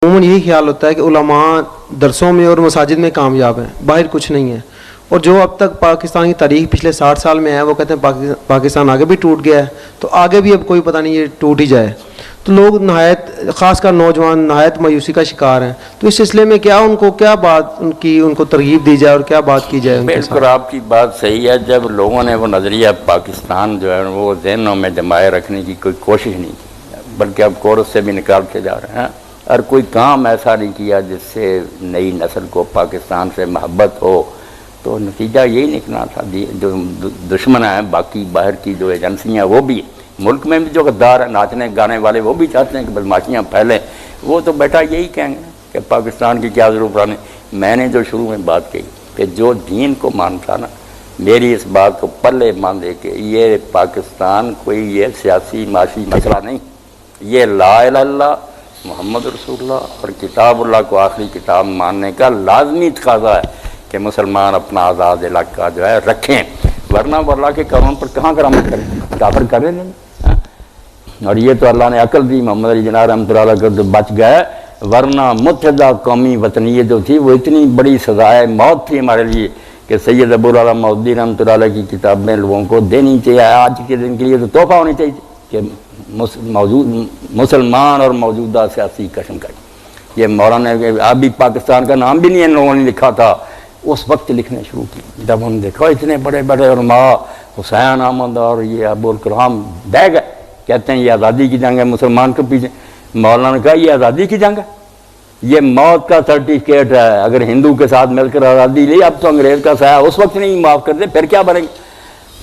عموماً یہی خیال ہوتا ہے کہ علماء درسوں میں اور مساجد میں کامیاب ہیں، باہر کچھ نہیں ہے. اور جو اب تک پاکستان کی تاریخ پچھلے 60 سال میں ہے وہ کہتے ہیں پاکستان آگے بھی ٹوٹ گیا ہے، تو آگے بھی اب کوئی پتہ نہیں یہ ٹوٹ ہی جائے. تو لوگ نہایت، خاص کر نوجوان، نہایت مایوسی کا شکار ہیں. تو اس سلسلے میں کیا ان کو کیا بات ان کو ترغیب دی جائے اور کیا بات کی جائے ان کے ساتھ؟ بالکل آپ کی بات صحیح ہے. جب لوگوں نے وہ نظریہ پاکستان جو ہے وہ ذہنوں میں جمائے رکھنے کی کوئی کوشش نہیں کی، بلکہ اب کورس سے بھی نکالتے جا رہے ہیں، اور کوئی کام ایسا نہیں کیا جس سے نئی نسل کو پاکستان سے محبت ہو، تو نتیجہ یہی نکلا تھا. جو دشمن ہیں باقی باہر کی جو ایجنسیاں، وہ بھی ملک میں بھی جو غدار ہیں، ناچنے گانے والے، وہ بھی چاہتے ہیں کہ بدماشیاں پھیلیں. وہ تو بیٹا یہی کہیں گے کہ پاکستان کی کیا ضرورت نہیں. میں نے جو شروع میں بات کہی کہ جو دین کو مانتا نا، میری اس بات کو پلے مان دے کہ یہ پاکستان کوئی یہ سیاسی معاشی مسئلہ نہیں، یہ لا الہ الا اللہ محمد رسول اللہ اور کتاب اللہ کو آخری کتاب ماننے کا لازمی تقاضا ہے کہ مسلمان اپنا آزاد علاقہ جو ہے رکھیں، ورنہ وہ اللہ کے قانون پر کہاں کرامت کریں، کافر کریں نہیں. اور یہ تو اللہ نے عقل دی، محمد علی جناح رحمۃ اللہ علیہ کو بچ گئے، ورنہ متحدہ قومی وطنیت جو تھی وہ اتنی بڑی سزائے موت تھی ہمارے لیے کہ سید ابو العلا مودودی رحمۃ اللہ علیہ کی کتابیں لوگوں کو دینی چاہیے. آج کے دن کے لیے تو تحفہ ہونی چاہیے کہ مسلمان اور موجودہ سیاسی کشمکش. یہ مولانا ابھی پاکستان کا نام بھی نہیں ان لوگوں نے لکھا تھا، اس وقت لکھنے شروع کی جب ہم دیکھو اتنے بڑے بڑے علماء حسین احمد اور یہ ابو الکلام بہ گئے، کہتے ہیں یہ آزادی کی جنگ ہے مسلمان کے پیچھے. مولانا نے کہا یہ آزادی کی جنگ ہے، یہ موت کا سرٹیفکیٹ ہے. اگر ہندو کے ساتھ مل کر آزادی لی، اب تو انگریز کا سایہ اس وقت نہیں معاف کر دے پھر کیا بنے گے.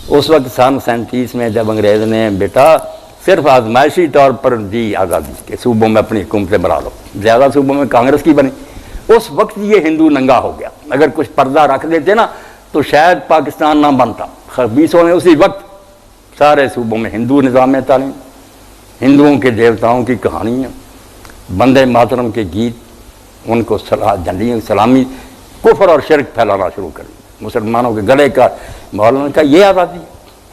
اس وقت سن 37 میں جب انگریز نے بیٹا صرف آزمائشی طور پر دی آزادی کے صوبوں میں اپنی حکومتیں بنا لو، زیادہ صوبوں میں کانگریس کی بنی، اس وقت یہ ہندو ننگا ہو گیا. اگر کچھ پردہ رکھ دیتے نا تو شاید پاکستان نہ بنتا. خبیثوں نے اسی وقت سارے صوبوں میں ہندو نظام تعلیم، ہندوؤں کے دیوتاؤں کی کہانیاں، بندے ماترم کے گیت، ان کو جھنڈیوں سلامی، کفر اور شرک پھیلانا شروع کر دیا مسلمانوں کے گلے کا. مولانا کا یہ آزادی ہے.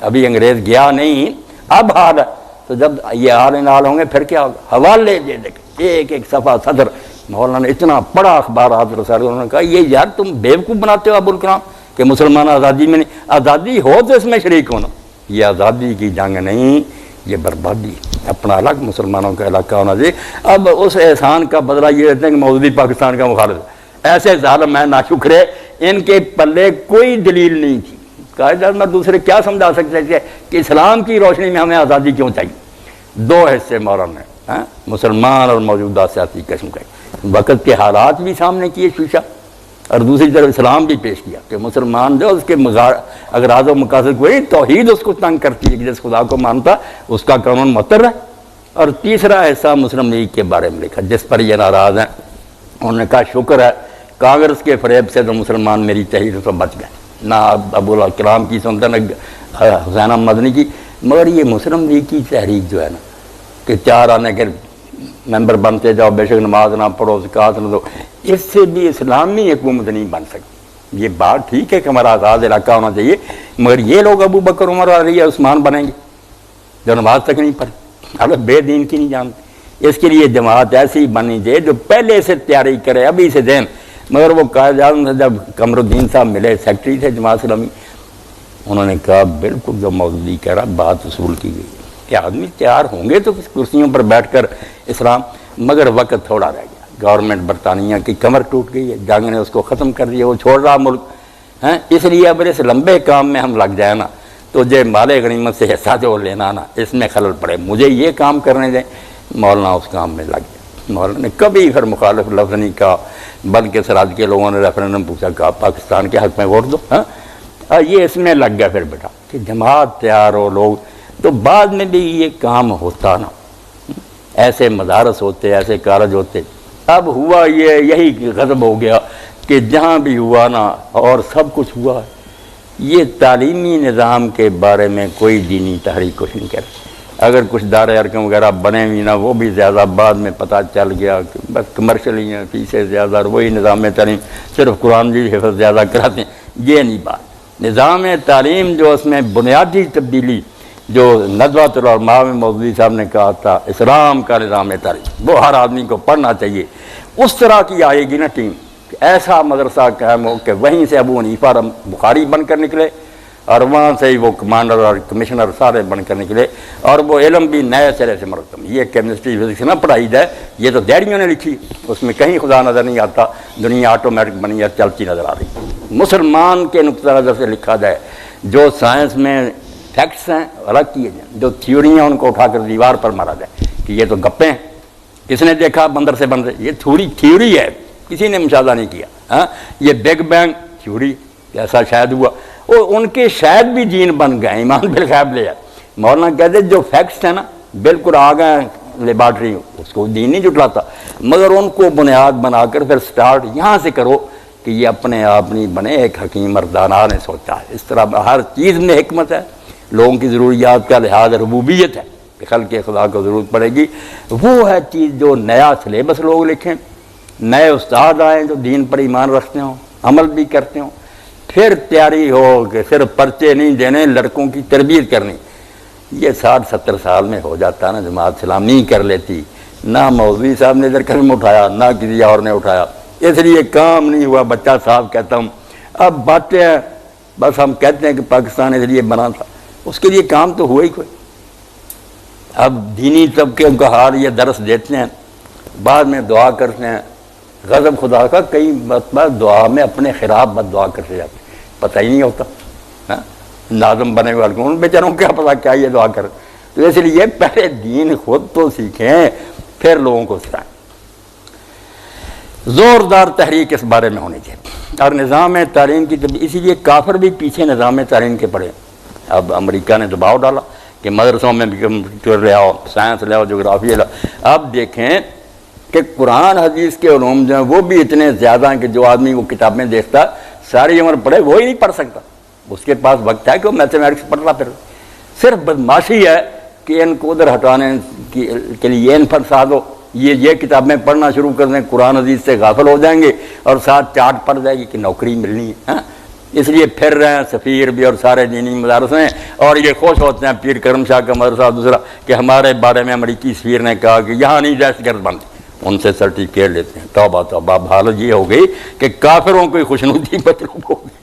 ابھی انگریز گیا نہیں، اب حال ہے. تو جب یہ حال انال ہوں گے پھر کیا ہوگا. حوالے دے دے ایک ایک صفحہ صدر. مولانا نے اتنا بڑا اخبارات رسالے، انہوں نے کہا یہ یار تم بیوقوف بناتے ہو ابوالکلام کہ مسلمان آزادی میں نہیں، آزادی ہو تو اس میں شریک ہونا. یہ آزادی کی جنگ نہیں، یہ بربادی. اپنا الگ مسلمانوں کا علاقہ ہونا چاہیے. اب اس احسان کا بدلہ یہ دیتے ہیں کہ مودودی پاکستان کا مخالف ہے. ایسے ظالم ہیں ناشکرے، ان کے پلے کوئی دلیل نہیں تھی. قائد میں دوسرے کیا سمجھا سکتے تھے کہ اسلام کی روشنی میں ہمیں آزادی کیوں چاہیے. دو حصے مولانا نے، مسلمان اور موجودہ سیاسی کشمکش. وقت کے حالات بھی سامنے کیے شیشہ، اور دوسری طرف اسلام بھی پیش کیا کہ مسلمان جو اس کے اغراض و مقاصد کوئی توحید اس کو تنگ کرتی ہے کہ جس خدا کو مانتا اس کا قانون معطل ہے. اور تیسرا حصہ مسلم لیگ کے بارے میں لکھا جس پر یہ ناراض ہیں. انہوں نے کہا شکر ہے کانگریس کے فریب سے تو مسلمان میری تحریر سے بچ گئے، نہ ابو الکلام کی سنتے نہ حسین احمد مدنی کی. مگر یہ مسلم لیگ کی تحریک جو ہے نا کہ 4 آنے کے ممبر بنتے جاؤ، بے شک نماز نہ پڑھو، زکوٰۃ نہ دو، اس سے بھی اسلامی حکومت نہیں بن سکتی. یہ بات ٹھیک ہے کہ ہمارا آزاد علاقہ ہونا چاہیے، مگر یہ لوگ ابو بکر عمر علی عثمان بنیں گے جو نماز تک نہیں پڑھے، اب بے دین کی نہیں جانتے. اس کے لیے جماعت ایسی بنی چاہیے جو پہلے سے تیاری کرے، ابھی سے دین. مگر وہ قائد اعظم سے جب قمر الدین صاحب ملے، سیکرٹری تھے جماعت اسلامی، انہوں نے کہا بالکل جو مودودی کہہ رہا بات وصول کی گئی کہ آدمی تیار ہوں گے تو کرسیوں پر بیٹھ کر اسلام. مگر وقت تھوڑا رہ گیا، گورنمنٹ برطانیہ کی کمر ٹوٹ گئی ہے، جنگ نے اس کو ختم کر دیا، وہ چھوڑ رہا ملک ہیں. اس لیے اب اس لمبے کام میں ہم لگ جائیں نا تو جو مال غنیمت سے حصہ جو لینا نا اس میں خلل پڑے، مجھے یہ کام کرنے دیں. مولانا اس کام میں لگ گیا. مولانا نے کبھی پھر مخالف لفظ نہیں کہا، بلکہ سراج کے لوگوں نے ریفرینڈم پوچھا، کہا پاکستان کے حق میں ووٹ دو. یہ اس میں لگ گیا پھر بیٹا کہ جماعت تیار ہو لوگ تو بعد میں بھی یہ کام ہوتا نا. ایسے مدارس ہوتے، ایسے کالج ہوتے. اب ہوا یہی غضب ہو گیا کہ جہاں بھی ہوا نا اور سب کچھ ہوا. یہ تعلیمی نظام کے بارے میں کوئی دینی تحریک کچھ نہیں کرتی. اگر کچھ دار ارکم وغیرہ بنے ہوئی نا وہ بھی زیادہ بعد میں پتہ چل گیا کہ بس کمرشلی ہیں، فیسیں زیادہ، اور وہی نظام تعلیم صرف قرآن کی حفظ زیادہ کراتے ہیں. یہ نہیں بات. نظام تعلیم جو اس میں بنیادی تبدیلی جو ندوۃ العلماء میں مودودی صاحب نے کہا تھا اسلام کا نظام تعلیم وہ ہر آدمی کو پڑھنا چاہیے، اس طرح کی آئے گی نا ٹیم کہ ایسا مدرسہ قائم ہو کہ وہیں سے ابو حنیفہ بخاری بن کر نکلے اور وہاں سے ہی وہ کمانڈر اور کمشنر سارے بن کر نکلے، اور وہ علم بھی نئے سرے سے مرتب۔ یہ کیمسٹری فزکس نہ پڑھائی جائے، یہ تو ڈیریوں نے لکھی، اس میں کہیں خدا نظر نہیں آتا، دنیا آٹومیٹک بنی ہے، چلتی نظر آ رہی۔ مسلمان کے نقطہ نظر سے لکھا جائے، جو سائنس میں فیکٹس ہیں الگ کیے جائیں، جو تھیوری ہیں ان کو اٹھا کر دیوار پر مارا جائے کہ یہ تو گپیں ہیں، کس نے دیکھا بندر سے بن رہے، یہ تھیوری ہے، کسی نے مشاہدہ نہیں کیا۔ ہاں یہ بگ بینگ تھیوری ایسا شاید ہوا، اور ان کے شاید بھی جین بن گئے، ایمان بالغیب لے آئے۔ مولانا کہتے جو فیکٹس ہیں نا بالکل آ گئے لیبارٹری، اس کو دین نہیں جٹلاتا، مگر ان کو بنیاد بنا کر پھر سٹارٹ یہاں سے کرو کہ یہ اپنے آپ نہیں بنے، ایک حکیم مردانہ نے سوچا ہے۔ اس طرح ہر چیز میں حکمت ہے، لوگوں کی ضروریات کا لحاظ ربوبیت ہے کہ خلق خدا کو ضرورت پڑے گی، وہ ہے چیز جو نیا سلیبس لوگ لکھیں، نئے استاد آئیں جو دین پر ایمان رکھتے ہوں، عمل بھی کرتے ہوں، پھر تیاری ہو کہ صرف پرچے نہیں دینے، لڑکوں کی تربیت کرنی۔ یہ 60-70 سال میں ہو جاتا نا، جماعت اسلام نہیں کر لیتی، نہ مولوی صاحب نے ادھر قلم اٹھایا نہ کسی اور نے اٹھایا، اس لیے کام نہیں ہوا۔ بچہ صاحب کہتا ہوں اب باتیں ہیں، بس ہم کہتے ہیں کہ پاکستان اس لیے بنا تھا، اس کے لیے کام تو ہوا ہی کوئی۔ اب دینی طبقے کا حال یہ درس دیتے ہیں، بعد میں دعا کرتے ہیں، غضب خدا کا کئی مرتبہ دعا میں اپنے خلاف بد دعا کرتے جاتے ہیں، پتہ ہی نہیں ہوتا۔ ہاں ناظم بنے ہوئے ان بیچاروں کو کیا پتا کیا یہ دعا کر، تو اس لیے پہلے دین خود تو سیکھیں پھر لوگوں کو سکھائیں۔ زوردار تحریک اس بارے میں ہونی چاہیے، اور نظام تعلیم کی اسی لیے کافر بھی پیچھے نظام تعلیم کے پڑے۔ اب امریکہ نے دباؤ ڈالا کہ مدرسوں میں بھی کمپیوٹر لے آؤ، سائنس لے آؤ، جغرافیہ لے آؤ۔ اب دیکھیں کہ قرآن حدیث کے علوم جو ہیں وہ بھی اتنے زیادہ ہیں کہ جو آدمی وہ کتابیں دیکھتا ساری عمر پڑھے وہی نہیں پڑھ سکتا، اس کے پاس وقت ہے کہ وہ میتھمیٹکس پڑھ رہا، پھر صرف بدماشی ہے کہ ان کو ادھر ہٹانے کے لیے ان فساد ہو، یہ کتابیں پڑھنا شروع کر دیں، قرآن حدیث سے غافل ہو جائیں گے اور ساتھ چاٹ پڑ جائے گی کہ نوکری ملنی ہے۔ ہاں اس لیے پھر رہے ہیں سفیر بھی اور سارے دینی مدارس ہیں، اور یہ خوش ہوتے ہیں پیر کرم شاہ کا مدرسہ دوسرا کہ ہمارے بارے میں امریکی سفیر نے کہا کہ یہاں نہیں دہشت گرد بنتی، ان سے سرٹیفکیٹ لیتے ہیں۔ توبہ توبہ، حالت یہ ہو گئی کہ کافروں کو خوشنودی مطلوب ہو گئی۔